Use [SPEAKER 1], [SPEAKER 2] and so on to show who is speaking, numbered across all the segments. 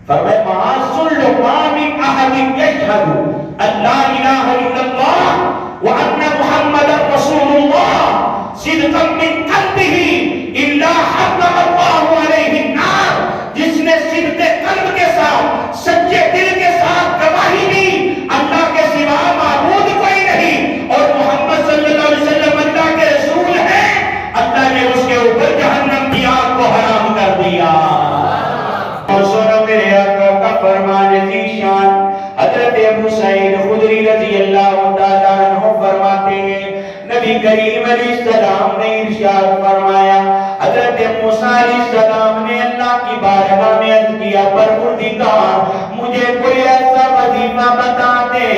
[SPEAKER 1] فرمائے معاصل ما من احد یشہد ان لا الہ الا اللہ وان محمد رسول اللہ صدقا من قلبہ الا حرم اللہ علیہ النار. جس نے صدق قلب کے ساتھ سچے دل کے ساتھ گواہی دی اللہ کے سوا معبود کوئی نہیں اور محمد صلی اللہ علیہ وسلم اللہ کے رسول ہیں, اللہ نے اس کے اوپر جہنم کی آگ کو حرام کر دیا. اور سنو میرے آقا کا فرمان ذیشان حضرت ابو سعید خدری رضی اللہ تعالیٰ عنہ فرماتے ہیں نبی کریم علیہ السلام نے ارشاد فرمایا, حضرت موسیٰ علیہ السلام نے اللہ کی بارگاہ میں عرض کیا پروردگار مجھے کوئی ایسا وظیفہ بتا دے,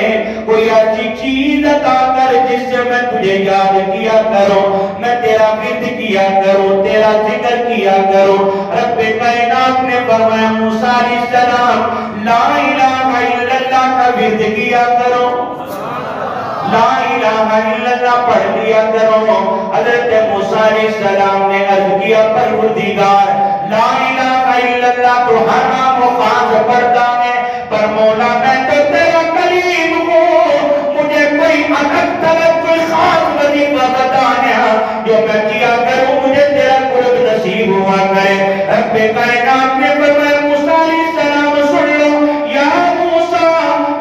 [SPEAKER 1] کوئی ایسی چیز عطا کر جس سے میں تجھے یاد کیا کروں, میں تیرا ورد کیا کروں, تیرا ذکر کیا کروں. رب کائنات نے فرمایا موسیٰ علیہ السلام لا الہ الا اللہ کا ورد کیا کرو, لا الہ الا اللہ پڑھ لیا کرو. حضرت موسیٰ علیہ السلام نے عرض کیا پروردگار لا الہ الا اللہ تو حرام و خاص پڑھتا ہے, پر مولا میں تو تیرا کلیم ہوں, مجھے کوئی الگ طلب کوئی خاص وظیفہ بتانا جو میں کیا کروں مجھے تیرا قرب نصیب ہوا کرے. رب کائنات نے فرمایا موسیٰ علیہ السلام سن لو یا موسیٰ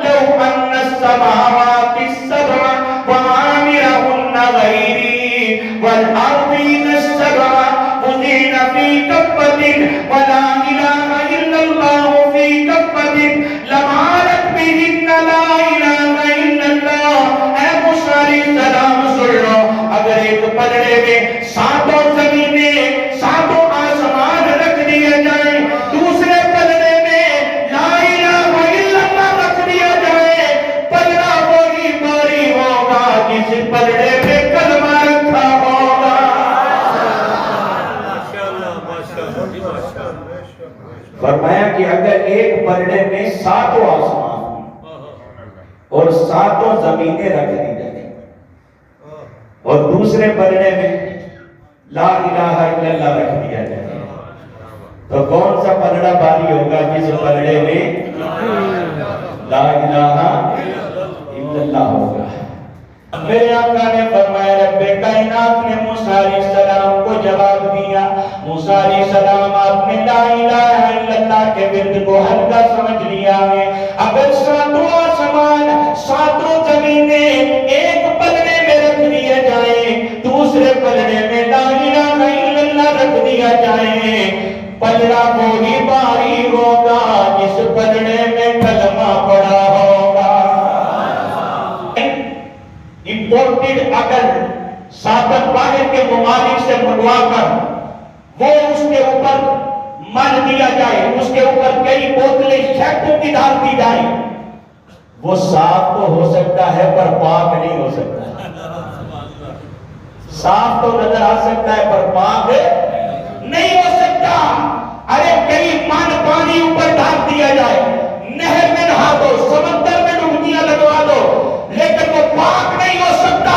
[SPEAKER 1] لو ان السماوات السبع وعامرهن غیری والارضین السبع وزین فی کفت ولا الہ الا اللہ فی کفت لمالت بہن لا الہ الا اللہ. اے موسیٰ علیہ السلام سن لو, اگر ایک پلڑے میں ساتوں زمینیں ساتوں آسمان رکھ دیا جائیں, دوسرے پلڑے میں لا الہ الا اللہ رکھ دیا جائے, پلڑا وہی باری ہوگا جس پلڑے میں کلمہ رکھا ہوگا. فرمایا کہ اگر ایک پلڑے میں ساتوں آسمان اور ساتوں زمینیں رکھ دی جائیں اور دوسرے پلڑے میں لا الہ الا اللہ رکھ دیا جائے تو کون سا پلڑا باری ہوگا جس پلڑے میں لا الہ الا اللہ ہوگا. میرے آقا نے فرمایا رب کائنات نے موسیٰ علیہ السلام کو جواب دیا, موسیٰ علیہ السلام آپ نے لا الہ الا اللہ کے ورد کو ہلکا سمجھ لیا ہے. اگر ساتوں آسمان ساتوں زمینیں ایک پلڑے میں رکھ دیا جائیں, دوسرے پلڑے میں لا الہ الا اللہ رکھ دیا جائے, پلڑا وہی باری ہوگا جس پلڑے میں کلمہ پڑا ہوگا. امپورٹڈ اگر سابق باہر کے ممالک سے منگوا کر وہ اس کے اوپر مر دیا جائے, اس کے اوپر کئی بوتلیں شیمپو کی ڈال دی جائے, وہ صاف تو ہو سکتا ہے پر پاک نہیں ہو سکتا. صاف تو نظر آ سکتا ہے پر پاک نہیں ہو سکتا. ارے کئی من پانی اوپر ڈال دیا جائے, نہر میں نہا دو, سمندر میں ڈبکیاں لگوا دو, لیکن وہ پاک نہیں ہو سکتا.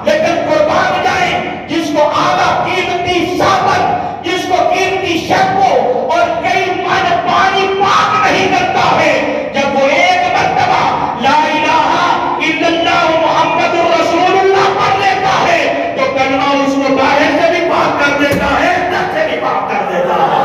[SPEAKER 1] لیکن قربان جائیں جس کو اعلیٰ قیمتی صابن, جس کو قیمتی شیمپو اور کئی من پانی پاک نہیں کرتا ہے, جب وہ ایک مرتبہ لا الہ الا اللہ محمد رسول اللہ پڑھ لیتا ہے تو کلمہ اس کو باہر سے بھی پاک کر دیتا ہے, اندر سے بھی پاک کر دیتا ہے.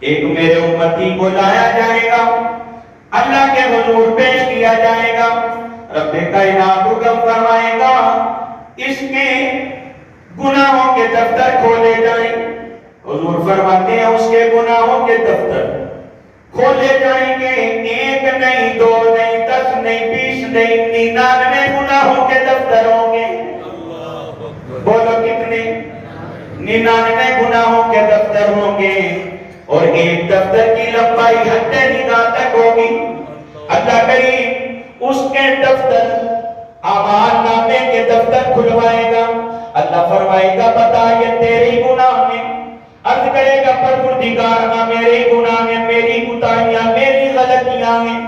[SPEAKER 1] ایک میرے امتی کو لایا جائے گا، اللہ کے حضور پیش کیا جائے گا، رب کائنات حکم فرمائے گا اس کے گناہوں کے دفتر کھولے جائیں۔ حضور فرماتے ہیں اس کے گناہوں کے دفتر کھولے جائیں گے، ایک نہیں، دو نہیں، 10 نہیں، 20 نہیں، 99 گناہوں کے دفتر ہوں گے۔ بولو کتنے؟ 99 گناہوں کے دفتر ہوں گے، اور ایک دفتر کی لمبائی حد نگاہ تک ہوگی۔ اللہ کریم اس کے دفتر، اعمال نامے کے دفتر کھلوائے گا۔ اللہ فرمائے گا بتا یہ تیرے گناہ ہیں، عرض کرے گا پروردگار ہاں میرے گناہ ہیں، میری کوتاہیاں، میری غلطیاں ہیں۔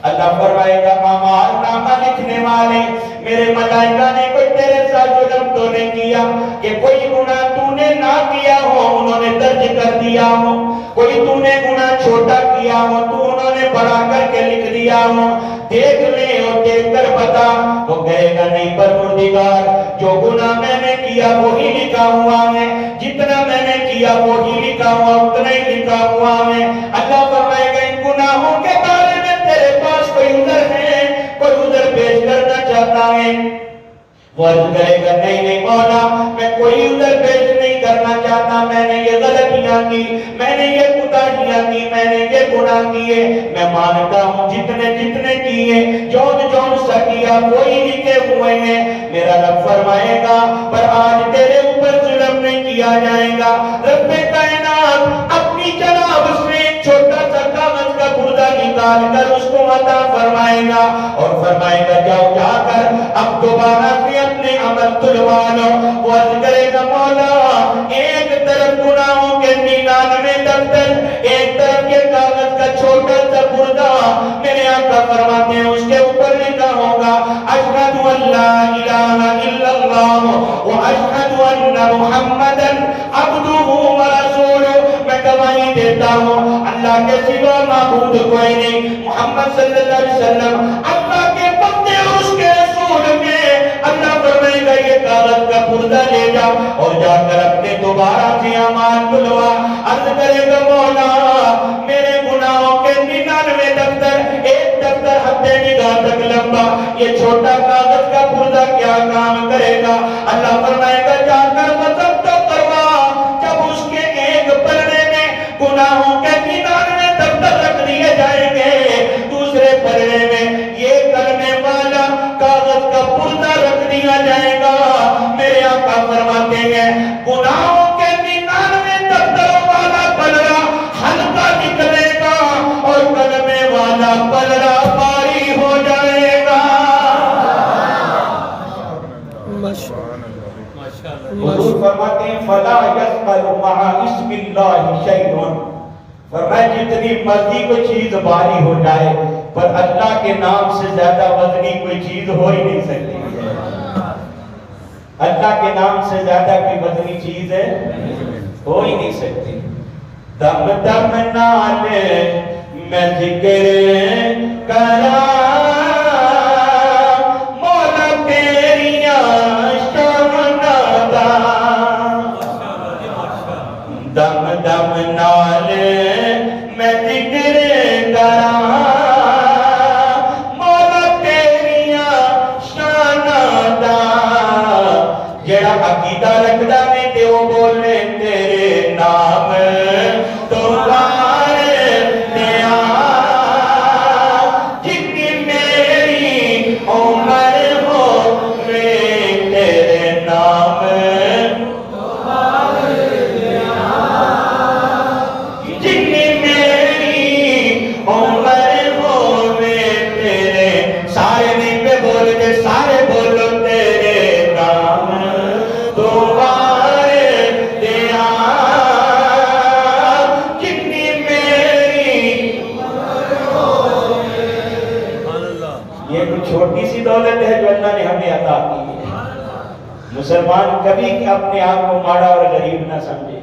[SPEAKER 1] اللہ فرمائے گا اعمال نامہ لکھنے والے میرے ملائکہ نے کوئی تیرے ساتھ ظلم تو نہیں کیا کہ کوئی گناہ تو نے نہ کیا ہو انہوں نے درج کر دیا ہو، کوئی تو نے گناہ چھوٹا کیا ہو تو انہوں نے بڑا کر کے لکھ دیا ہو، دیکھ لے اور دیکھ کر بتا۔ وہ کہے گا نہیں پروردگار جو گناہ میں نے کیا وہی لکھا ہوا ہے، جتنا میں نے کیا وہی لکھا ہوا، اتنا ہی لکھا ہوا ہے۔ اللہ فرمائے گا ان گناہوں کے بارے میں تیرے پاس کوئی عذر ہے، کوئی عذر پیش کرنا چاہتا ہے؟ وہ عرض کرے گا نہیں نہیں مولا میں کوئی عذر پیش نہیں کرنا چاہتا، میں نے یہ غلطیاں کی، میں نے یہ کوتاہیاں کی، میں نے یہ گناہ کیے، میں مانتا ہوں جتنے جتنے کیے جون سا کیا وہی لکھے ہوئے ہیں۔ میرا رب فرمائے گا پر آج تیرے اوپر ظلم نہیں کیا جائے گا۔ رب کائنات اپنی جناب سے ایک چھوٹا سا کاغذ کا پردہ نکال کر اس کو عطا فرمائے گا اور فرمائے گا جاؤ جا کر اب دوبارہ سے اپنے عمل تلوا لو۔ وہ عرض کرے گا مولا ایک طرف گناہوں کے 99 دفتر، ایک طرف یہ کاغذ کا چھوٹا سا پردہ، میرے آقا فرماتے ہیں اس کے اوپر لکھا ہوگا اشہد ان لا الہ الا اللہ واشہد ان محمدا عبدہ ورسولہ۔ میں گواہی دیتا ہوں اللہ کے سوا معبود کوئی نہیں، محمد صلی اللہ علیہ وسلم اللہ کے بندے اور اس کے رسول میں۔ اللہ فرمائے گا یہ کاغذ کا پردہ لے جا اور جا کر اپنے دوبارہ سے اعمال کھلوا۔ عرض کرے گا مولا میرے گناہوں کے 99 دفتر، ایک دفتر حد نگاہ تک لمبا، یہ چھوٹا کاغذ کا پردہ کیا کام کرے گا؟ اللہ فرمائے گا جا کر وضب تو کروا۔ جب اس کے ایک پلڑے میں گناہوں کے 99 دفتر رکھ دیے جائیں گے، دوسرے پلڑے میں یہ کلمے والا کاغذ کا پردہ رکھ دیا جائے گا۔ میرے آقا فرماتے ہیں گناہوں کے 99 دفتروں والا پلڑا ہلکا نکلے گا اور کلمے والا پلڑا بھاری ہو جائے گا۔ حضور فرماتے ہیں فلا یثقل مع اسم اللہ شیء، فرمایا جتنی مرضی کوئی چیز بھاری ہو جائے پر اللہ کے نام سے زیادہ وزنی کوئی چیز ہو ہی نہیں سکتی۔ اللہ کے نام سے زیادہ کوئی وزنی چیز ہے ہو ہی نہیں سکتی۔ دم دم نال میں ذکر کرا مولا تیریاں شانادا، دم دم نال میں ذکر کرا مولا تیریاں شانادا۔ جڑا عقیدہ رکھدا میں تے او بولے تیرے نام تمہارے دیا، جتنی میری عمر ہو میں تیرے نام تمہارے دیا، جتنی میری عمر ہو میں تیرے، سارے نہیں پہ بول دے سارے بولو تیرے نام تمہارے دیا، جتنی میری عمر ہو میں۔ یہ کوئی چھوٹی سی دولت ہے جو اللہ نے ہمیں عطا کی ہے۔ مسلمان کبھی اپنے آپ کو ماڑا اور غریب نہ سمجھے،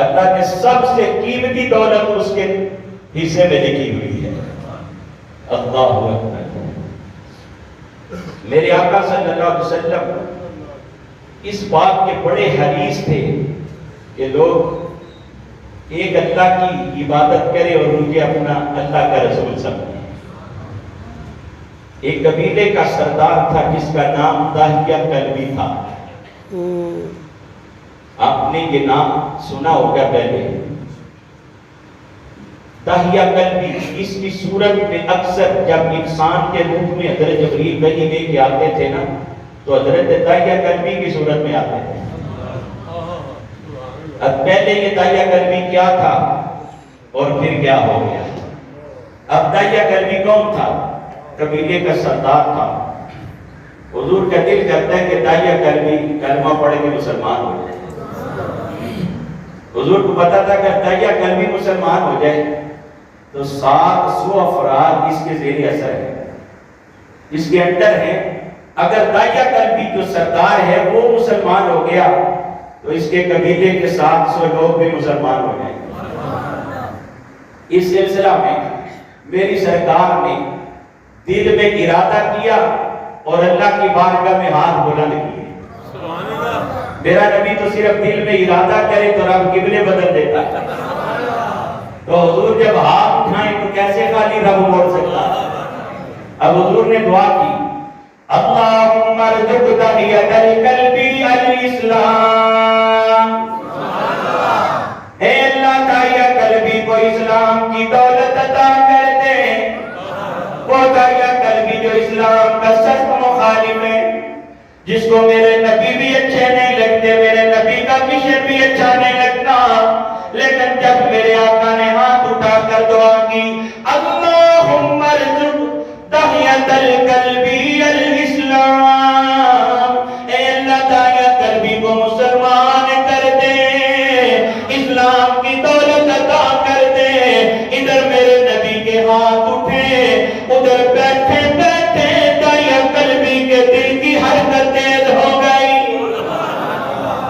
[SPEAKER 1] اللہ نے سب سے قیمتی دولت اس کے حصے میں لکھی ہوئی ہے۔ اللہ اکبر۔ میرے آقا صلی اللہ علیہ وسلم اس بات کے بڑے حریص تھے کہ لوگ ایک اللہ کی عبادت کرے اور مجھے اپنا اللہ کا رسول سمجھے۔ ایک قبیلے کا سردار تھا جس کا نام داہیہ کلبی تھا۔ آپ نے یہ نام سنا ہوگا پہلے۔ داہیہ کلبی، اس کی صورت میں اکثر جب انسان کے روپ میں حضرت جبریل وحی لے کے آتے تھے نا تو حضرت داہیہ کلبی کی صورت میں آتے تھے۔ اب پہلے یہ داہیہ کلبی کیا تھا اور پھر کیا ہو گیا؟ اب داہیہ کلبی کون تھا؟ قبیلے کا سردار تھا۔ حضور کا دل کرتا ہے کہ داہیہ کلبی کلمہ پڑھ کے مسلمان ہو جائے۔ حضور کو پتا تھا کہ داہیہ کلبی مسلمان ہو جائے تو 700 افراد اس کے زیر اثر ہے، اس کے انڈر ہے۔ اگر داہیہ کلبی جو سردار ہے وہ مسلمان ہو گیا تو اس کے قبیلے کے 700 لوگ بھی مسلمان ہو جائیں گے۔ اس سلسلہ میں میری سرکار نے دل میں ارادہ کیا اور اللہ کی بارگاہ میں ہاتھ بلند کیے۔ میرا نبی تو صرف دل میں ارادہ کرے تو رب قبلے بدل دیتا ہے، تو حضور جب ہاتھ اٹھائیں تو کیسے خالی رب موڑ سکتا؟ اب حضور نے دعا کی، اللہم ارزق داہیۃ القلبی الاسلام، اے اللہ داہیہ قلبی کو اسلام کی دولت عطا کر دے۔ وہ داہیہ قلبی جو اسلام کا سخت مخالف ہے، جس کو میرے نبی بھی اچھے نہیں لگتے، میرے نبی کا مشن بھی اچھا نہیں لگتا، لیکن جب میرے آقا نے ہاتھ اٹھا کر دعا کی، اللہم ارزق داہیۃ القلبی الاسلام، اے اللہ داہیہ قلبی کو مسلمان کر دے، اسلام کی دولت عطا کر دے۔ ادھر میرے نبی کے ہاتھ اٹھے، ادھر بیٹھے بیٹھے داہیہ قلبی کے دل کی حرکت تیز ہو گئی،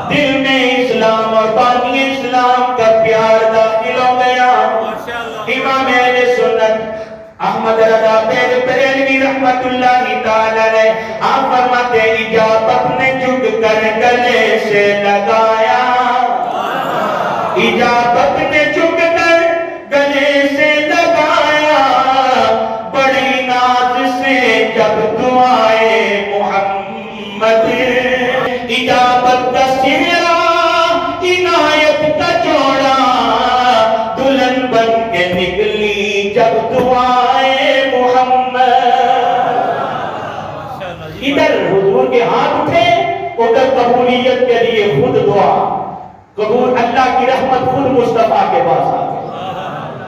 [SPEAKER 1] دل میں اسلام اور بانی اسلام کا پیار داخل ہو گیا۔ امام اہل سنت احمد رضا بریلوی رحمت اللہ تعالی علیہ آپ فرماتے ہیں، اجابت نے جھک کر گلے سے لگایا، اجابت نے جھک کر گلے سے لگایا، بڑی ناز سے جب دعائے محمد، اجابت کا سہرا عنایت کا جوڑا، دلہن بن کے نکلی جب دعائے محمد۔ ادھر حضور کے ہاتھ اٹھے، ادھر قبولیت کے لیے خود دعا، قبول اللہ کی رحمت خود مصطفیٰ کے پاس آ گئی،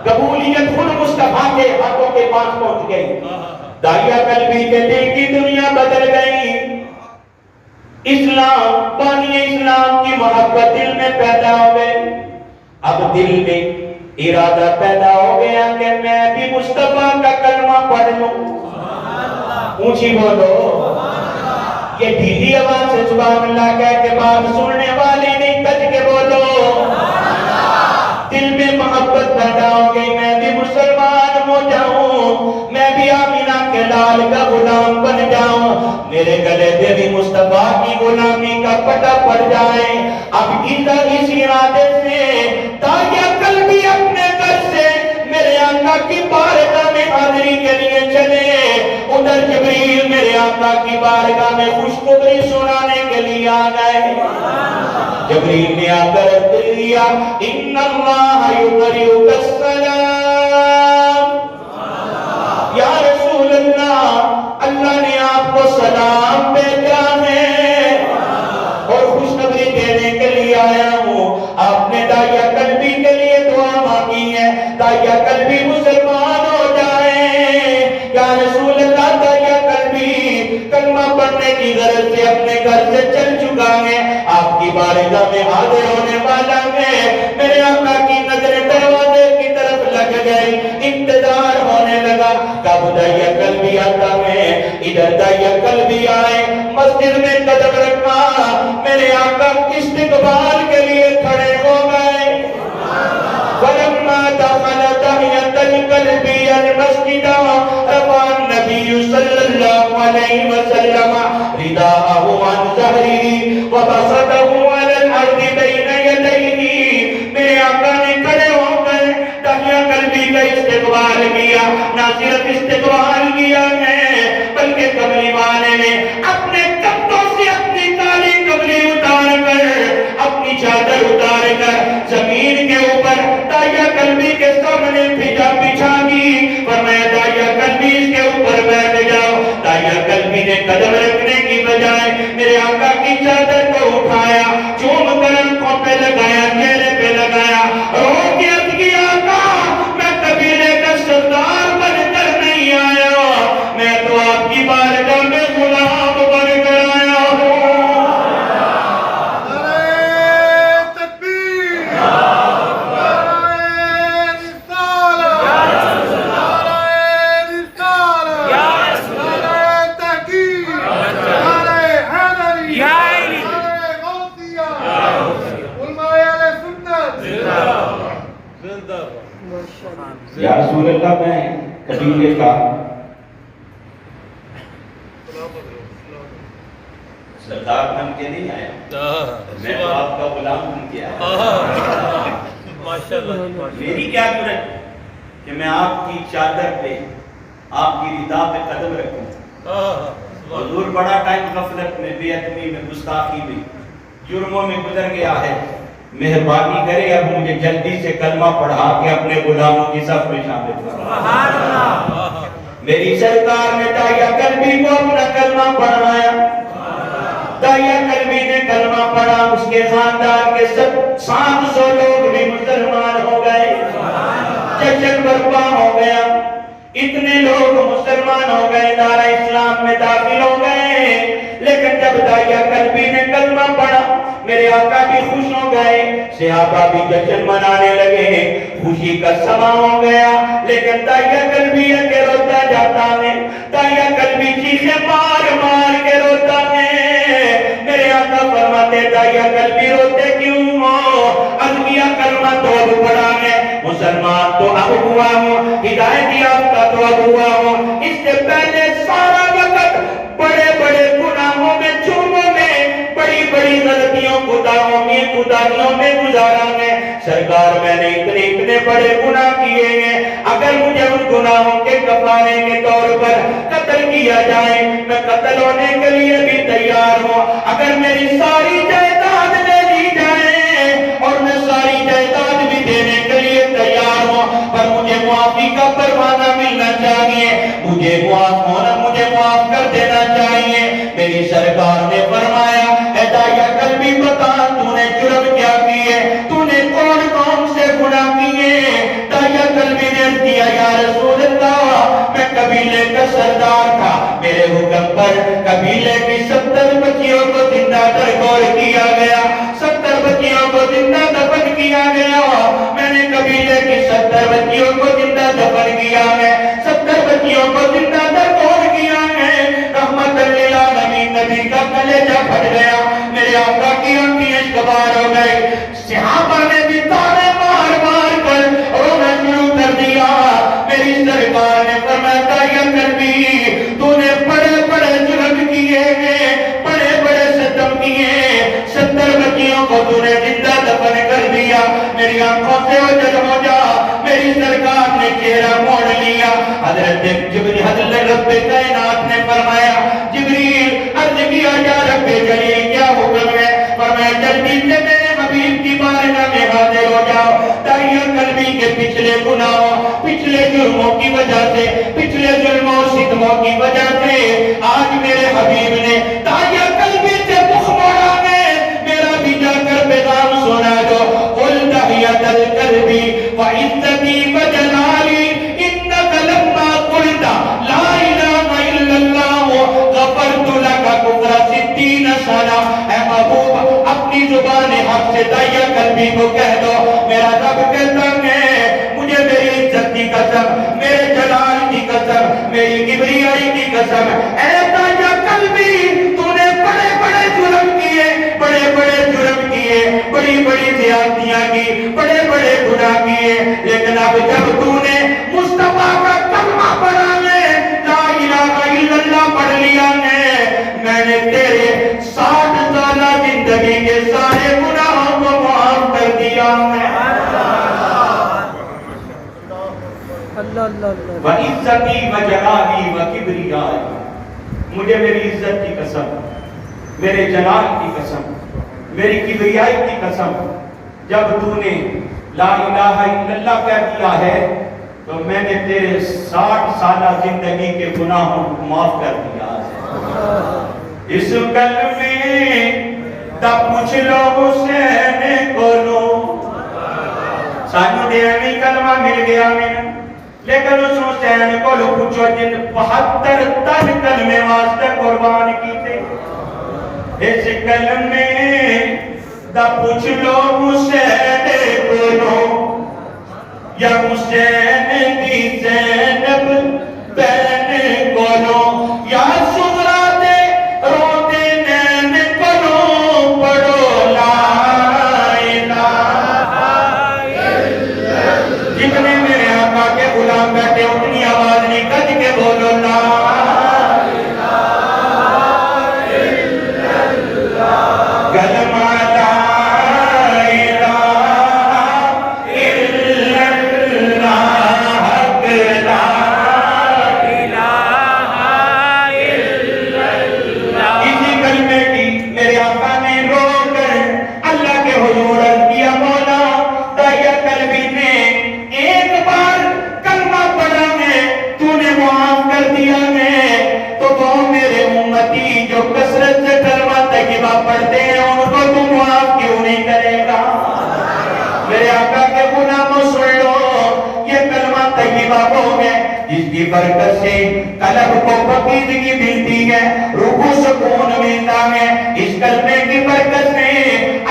[SPEAKER 1] قبولیت خود مصطفیٰ کے ہاتھوں کے پاس پہنچ گئی۔ داہیہ قلبی کے دل کی دنیا بدل گئی، اسلام بانی اسلام کی محبت دل میں پیدا ہو گئی۔ اب دل میں ارادہ پیدا ہو گیا کہ میں بھی مصطفیٰ کا کلمہ پڑھ لوں۔ اونچی بولو، یہ ڈھیلی آواز سے سبحان اللہ کہہ کے بات سننے والے نہیں، کج کے بولو۔ دل میں محبت پیدا ہو گئی، میں بھی مسلمان ہو جاؤں، میں بھی آمینہ کے لال کا غلام بن جاؤں، میرے گلے پہ بھی مصطفیٰ کی غلامی کا پٹا پڑ جائے۔ اب اس ارادے سے داہیہ قلبی اپنے گھر سے میرے آقا کی بارگاہ میں حاضری کے لیے چلے، ادھر جبریل میرے آقا کی بارگاہ میں خوشخبری سنانے کے لیے آ گئے۔ جبریل نے آ کر دیا، ان اللہ یقرئک السلام، یا رسول اللہ، اللہ نے آپ کو سلام بھیجا ہے اور خوشخبری دینے کے لیے آیا ہوں۔ آپ نے داہیہ قلبی کے لیے دعا مانگی ہے، داہیہ قلبی مسلمان ہو جائے۔ یا رسول اللہ، داہیہ قلبی کلمہ پڑھنے کی غرض سے اپنے گھر سے چل چکا ہے، آپ کی بارگاہ میں حاضر ہونے والا ہے۔ میرے آقا کی نظر دروازے کی طرف لگ گئی، انتظار ہونے لگا کب داہیہ قلبی آتا ہے۔ ادھر داہیہ قلبی آئے، مسجد میں قدم رکھا، میرے آقا استقبال کے لیے کھڑے ہو گئے۔ فلما دخل داہیۃ القلبی المسجد رفع النبی صلی اللہ علیہ وسلم رداءہ عن ظہرہ وبسطہ علی الارض بین یدیہ، میرے آقا نے کھڑے استقبال کیا، نہ صرف استقبال کیا ہے بلکہ کملی والے نے اپنے کندھوں سے اپنی کالی کملی اتار کر، اپنی چادر اتار کر زمین کے اوپر داعیہ کلبی کے سامنے بچھا دی، فرمایا داعیہ کلبی اس کے اوپر بیٹھ جاؤ۔ داعیہ کلبی نے قدم رکھنے کی بجائے میرے آقا کی چادر کو اٹھایا، چوم کر آنکھوں پہ لگایا، چہرے پہ لگایا، رو کے عرض کیا آقا میں قبیلے کا سردار بن کر نہیں آیا، میں تو آپ کی بارگاہ میں غلام بن کر آیا ہوں۔
[SPEAKER 2] یا رسول اللہ میں قبیلے کا سردار بن کے نہیں آیا، میں تو آپ کا غلام بن کے آیا۔ میری کیا ضرورت کہ میں آپ کی چادر پہ، آپ کی ردا پہ قدم رکھوں؟ حضور بڑا ٹائم غفلت میں، بے ادبی میں، گستاخی میں، جرموں میں گزر گیا ہے، مہربانی کرے اب مجھے جلدی سے کلمہ پڑھا کے اپنے غلاموں کی صف میں شامل کرو۔ میری سرکار نے داعیہ کلبی کو اپنا کلمہ پڑھایا، داعیہ کلبی نے کلمہ پڑھا، اس کے خاندان کے 700 لوگ بھی مسلمان ہو گئے، جشن برپا ہو گیا، اتنے لوگ مسلمان ہو گئے، دارہ اسلام میں داخل ہو گئے۔ لیکن جب داعیہ کلبی نے کلمہ پڑھا میرے آقا بھی خوش ہو گئے، صحابہ بھی جشن منانے لگے، خوشی کا سما ہو گیا، لیکن داعیہ کلبی کے روتا جاتا ہے، داعیہ کلبی چیخیں مار مار کے روتا ہے۔ میرے آقا فرماتے داعیہ کلبی روتے کیوں ہو؟ عرض کیا کلمہ تو اب پڑھا ہے، مسلمان تو اب ہوا ہوں، ہدایت یافتہ تو اب ہوا ہوں، اس سے پہلے سارا وقت بڑے بڑے گناہوں میں، جرموں میں، بڑی بڑی غلطیوں کوتاہیوں میں گزارا ہے۔ سرکار میں نے اتنے بڑے گناہ کیے ہیں، اگر مجھے ان گناہوں کے کفارے کے طور پر قتل کیا جائے میں قتل ہونے کے لیے بھی تیار ہوں، اگر میری ساری جائیداد لے لی جائے اور میں ساری جائیداد بھی دینے کے لیے تیار ہوں، پر مجھے معافی کا پروانہ ملنا چاہیے، مجھے معاف کر دینا چاہیے۔ میری سرکار نے فرمایا اے داعیہ کلبی بتا تو نے جرم کیا کیے، تو نے کون کون سے گناہ کیے؟ داعیہ کلبی نے کیا یا رسول اللہ میں قبیلے کا سردار تھا، میرے حکم پر قبیلے کی 70 بچیوں کو زندہ درگور کیا گیا، 70 بچیوں کو زندہ دفن کیا گیا، میں نے قبیلے کی 70 بچیوں کو زندہ دفن کیا ہے، 70 بچیوں کو زندہ درگور کیا ہے۔ رحمت للعالمین نبی کا کلیجہ پھٹ گیا، میرے آقا کی آنکھیں اشکبار ہو گئی، صحابہ نے بھی تانے مار مار کر رونا شروع کر دیا۔ میری سرکار نے فرمایا داعیہ کلبی تو نے بڑے بڑے جرم کیے ہیں، بڑے بڑے ستم کیے، 70 بچیوں کو تو نے زندہ دفن کر دیا، میری آنکھوں سے اوجھل ہو جا۔ میری سرکار نے چہرہ موڑ لیا، حضرت رب کائنات نے فرمایا جبریل عرض کیا یا رب جلیل کیا حکم ہے؟ فرمایا جلدی سے میرے حبیب کی بارگاہ میں حاضر ہو جاؤ۔ داعیہ کلبی کے پچھلے گناہوں، پچھلے جرموں کی وجہ سے، پچھلے ظلموں اور ستموں کی وجہ سے آج میرے حبیب نے داعیہ کلبی سے مخ موڑا ہے، میرا بھی جا کر پیغام سنا دو، قل داعیہ کلبی وعزتی وجلالی انک لما قلت لا الہ الا اللہ غفرت لک کفر 60 سنہ۔ اے محبوب اپنی زبان حق سے داعیہ کلبی کو کہہ دو میرا رب کہتا ہے مجھے میری عزت کی قسم، میرے جلال کی قسم، میری کبریائی کی قسم، اے داعیہ کلبی تو نے بڑے بڑے جرم کیے، بڑے بڑے جرم کیے، بڑی بڑی زیادتیاں کی، بڑے بڑے گناہ کیے، لیکن اب جب تو نے مصطفیٰ کا کلمہ پڑھا ہے، لا الہ الا اللہ پڑھ لیا ہے، میں نے تیرے 60 سالہ زندگی کے سارے گناہوں کو معاف کر دیا ہے۔
[SPEAKER 3] اللہ
[SPEAKER 2] وعزتی وجلالی وکبریائی، مجھے میری عزت کی قسم، میرے جلال کی قسم، میری کبریائی کی قسم، جب تو نے لا الہ الا اللہ کہہ دیا ہے تو میں نے تیرے 60 سالہ زندگی کے گناہوں کو معاف کر دیا ہے۔ اس کلمے دا پوچھ لو حسین کو لو، سانو دیوی کلمہ مل گیا میں، لیکن اس حسین کو لو پوچھو جن 72 تن کلمے واسطے قربان کی تھے، اس کلمے دا پوچھ لو حسین کو لو، یا حسین کی زینب بہن کو لو، یا سغرا دے روتے نین کو لو، پڑھو لا الہ الا اللہ۔ جتنے میرے آقا کے غلام بیٹھے اتنی آواز نہیں کج کے بولو لا الہ الا اللہ، کلمہ لا الہ الا اللہ، حق لا الہ الا اللہ۔ اسی کلمے کی میرے آقا نے رو کر اللہ کے حضور عرض کیا، مولا داعیہ قلبی نے ایک بار کلمہ پڑھا ہے تو نے معاف کر دیا ہے، تو وہ میرے امتی جو کثرت سے کلمہ طیبہ پڑھتے ہیں ان کو تو معاف کیوں نہیں کرے گا؟ میرے آقا کے غلاموں سن لو، یہ کلمہ طیبہ وہ ہے جس کی برکت سے قلب کو پاکیزگی ملتی ہے، روح کو سکون ملتا ہے، اس کلمے کی برکت سے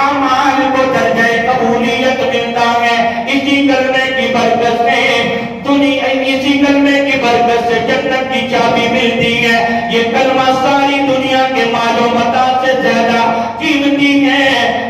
[SPEAKER 2] اعمال کو درجہ قبولیت ملتا ہے، اسی کلمے کی برکت سے اسی کلمے کی برکت سے جنت کی چابی ملتی ہے۔ یہ کلمہ ساری دنیا کے مال و متاع سے زیادہ قیمتی ہے،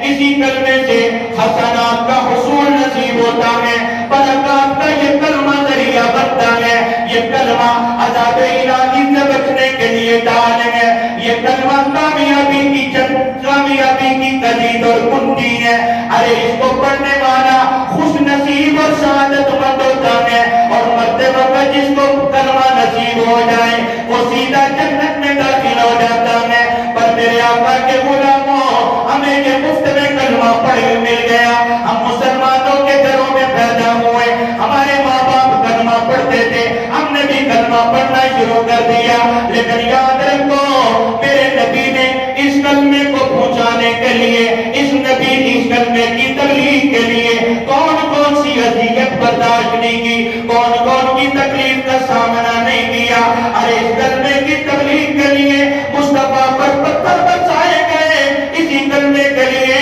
[SPEAKER 2] اسی کلمے سے حسنات کا حصول نصیب ہوتا ہے، برکات کا یہ کلمہ ذریعہ بنتا ہے، یہ کلمہ عذاب الہی سے بچنے کے لیے ڈال ہے، یہ کلمہ کامیابی کی کلید اور کنجی ہے۔ ارے اس کو پڑھنے والا خوش نصیب اور سعادت مند ہوتا ہے، اور مرتے وقت جس کو کلمہ نصیب ہو جائے وہ سیدھا جنت میں داخل ہو جاتا ہے۔ پر میرے آقا کے غلاموں، ہمیں یہ مفت میں کلمہ پڑھ مل گیا، ہم مسلمانوں کے گھروں میں پیدا ہوئے، ہمارے ماں باپ کلمہ پڑھتے تھے، ہم نے بھی کلمہ پڑھنا شروع کر دیا، لیکن یاد رکھو میرے نبی نے اس کلمے کو پہنچانے کے لیے، اس نبی اس کلمے کی تبلیغ کے لیے کون کون سی اذیت برداشت نہیں کی، کون کون کی تکلیف کا سامنا نہیں کیا۔ ارے اس کلمے کی تبلیغ کے لیے مصطفیٰ پر پتھر برسائے گئے، اسی کلمے کے لیے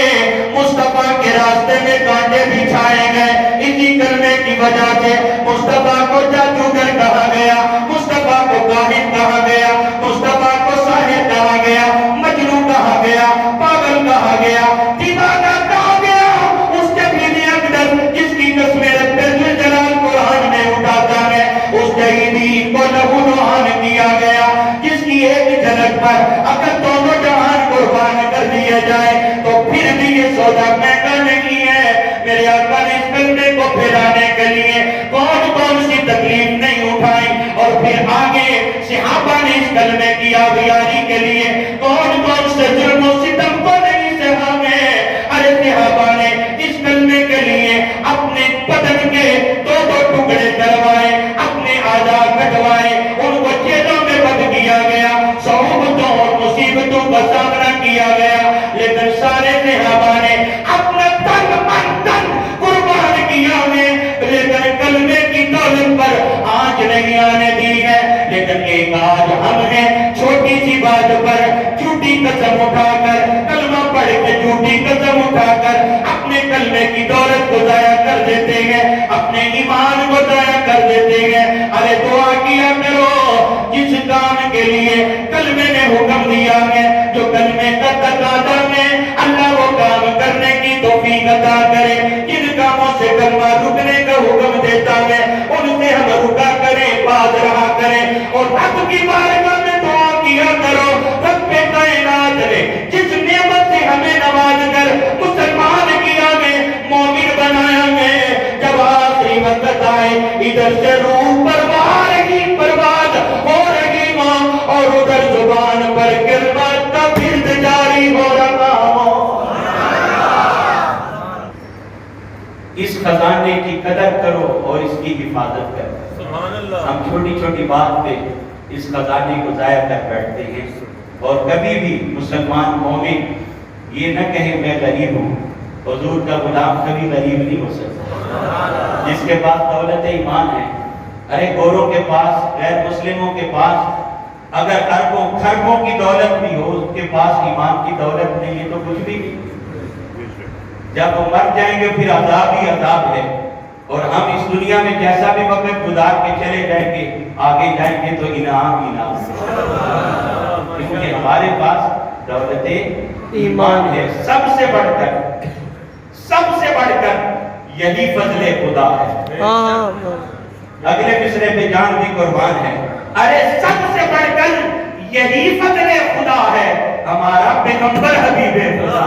[SPEAKER 2] مصطفیٰ کے راستے میں کانٹے بچھائے گئے، اسی کلمے کی وجہ سے مصطفیٰ کو جادوگر کہا گیا، مصطفیٰ کو کاہن کہا گیا، مصطفیٰ کو ساحر کہا گیا، مجنون کہا گیا، پاگل کہا گیا، دیوانہ کہا گیا۔ اس جبین اقدس جس کی قسمیں رب جلال قرآن میں اٹھاتا ہے، اس جہیدین کو لہو لہان کیا گیا، جس کی ایک جھلک پر اگر دونوں جہان قربان کر دیے جائے تو پھر بھی یہ سودا مہنگا نہیں ہے۔ میرے آقا نے اس کلمے کو پھیلانے کے لیے کون کون سی تکلیف نہیں اٹھائی، اور پھر آگے صحابہ نے اس کلمے کی آبیاری کے لیے کون کون سے ظلم و ستم کو نہیں سہا ہے۔ ارے صحابہ نے اس کلمے کے لیے اپنے بدن کے دو دو ٹکڑے کروائے، اپنے اعضاء کٹوائے، ان کو جیلوں میں بند کیا گیا، صعوبتوں اور مصیبتوں کا سامنا کیا گیا، لیکن سارے صحابہ نے اپنا تن من تن قربان کیا ہے، لیکن کلمے کی دولت پر آنچ نہیں آنے دی ہے۔ لیکن ایک آج ہم ہیں چھوٹی سی بات پر جھوٹی قسم اٹھا کر، کلمہ پڑھ کے جھوٹی قسم اٹھا کر اپنے کلمے کی دولت کو ضائع کر دیتے ہیں، اپنے ایمان کو ضائع کر دیتے ہیں۔ ارے دعا کیا کرو جس کام کے لیے کلمے نے حکم دیا ہے، جو کلمے کا تقاضا ہے، اللہ وہ کام کرنے کی توفیق عطا کرے۔ جن کاموں سے کلمہ رکنے کا حکم دیتا ہے ان سے ہم رکا کریں، باز رہا کریں، اور رب کی بارگاہ میں دعا کیا کرو، رب کائنات نے جس نعمت سے ہمیں نواز کر مسلمان کیا ہے، مومن بنایا ہے، جب آخری وقت آئے ادھر سے روح پر اس خزانے کی قدر کرو اور اس کی حفاظت کرو.
[SPEAKER 3] سبحان اللہ.
[SPEAKER 2] ہم چھوٹی چھوٹی بات پہ اس خزانے کو ضائع کر بیٹھتے ہیں اور کبھی بھی مسلمان مومن یہ نہ کہے میں غریب ہوں. حضور کا غلام کبھی غریب نہیں ہو سکتا. جس کے پاس دولت ایمان ہے، ارے گوروں کے پاس، غیر مسلموں کے پاس اگر اربوں خربوں کی دولت بھی ہو، اس کے پاس ایمان کی دولت نہیں ہے تو کچھ بھی نہیں. جب وہ مر جائیں گے پھر عذاب ہی عذاب ہے. اور ہم اس دنیا میں جیسا بھی وقت گزار کے چلے جائیں گے، آگے جائیں گے تو انعام انعام، کیونکہ ہمارے پاس دولت ایمان ہے. سب سے بڑھ کر یہی فضل خدا ہے. اگلے مصرے پہ جان بھی قربان ہے. ارے سب سے بڑھ کر یہی فضل خدا ہے، ہمارا پیغمبر حبیب خدا.